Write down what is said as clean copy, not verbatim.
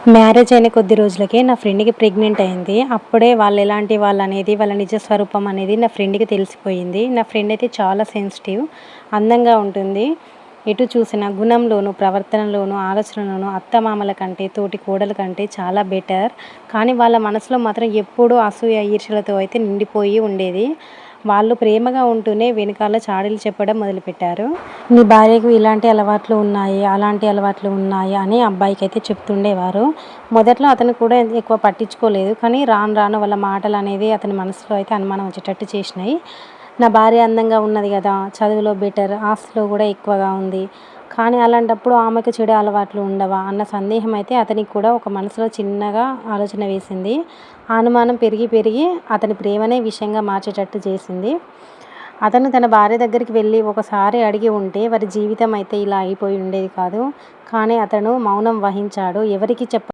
Marriage అయిన కొద్ది రోజులకే నా ఫ్రెండ్‌కి ప్రెగ్నెంట్ అయింది. అప్పుడే వాళ్ళు ఎలాంటి వాళ్ళనేది, వాళ్ళ నిజ స్వరూపం అనేది నా ఫ్రెండ్‌కి తెలిసిపోయింది. నా ఫ్రెండ్ అయితే చాలా సెన్సిటివ్. అందంగా ఉంటుంది. ఎటు చూసినా గుణంలోను, ప్రవర్తనలోను, ఆలోచనలోను అత్తమామల కంటే, తోటి కోడల కంటే చాలా బెటర్. కానీ వాళ్ళ మనసులో మాత్రం ఎప్పుడూ అసూయ, ఈర్ష్యలతో అయితే నిండిపోయి ఉండేది. వాళ్ళు ప్రేమగా ఉంటూనే వెనకాల చాడీలు చెప్పడం మొదలుపెట్టారు. నీ భార్యకు ఇలాంటి అలవాట్లు ఉన్నాయి, అలాంటి అలవాట్లు ఉన్నాయి అని అబ్బాయికైతే చెప్తుండేవారు. మొదట్లో అతను కూడా ఎక్కువ పట్టించుకోలేదు. కానీ రాను రాను వాళ్ళ మాటలనేది అతని మనసులో అయితే అనుమానం వచ్చేటట్టు చేసినాయి. నా భార్య అందంగా ఉన్నది గదా! చదువులో బెటర్, ఆస్తిలో గూడా ఎక్కువగా ఉంది. కానీ అలాంటప్పుడు ఆమెకు చెడు అలవాట్లు ఉండవా? అన్న సందేహం అయితే అతనికి కూడా ఒక మనసులో చిన్నగా ఆలోచన వేసింది. ఆ అనుమానం పెరిగి పెరిగి అతని ప్రేమనే విషంగా మార్చేటట్టు చేసింది. అతను తన భార్య దగ్గరికి వెళ్ళి ఒకసారి అడిగి ఉంటే వారి జీవితం అయితే ఇలా అయిపోయి ఉండేది కాదు. కానీ అతను మౌనం వహించాడు. ఎవరికీ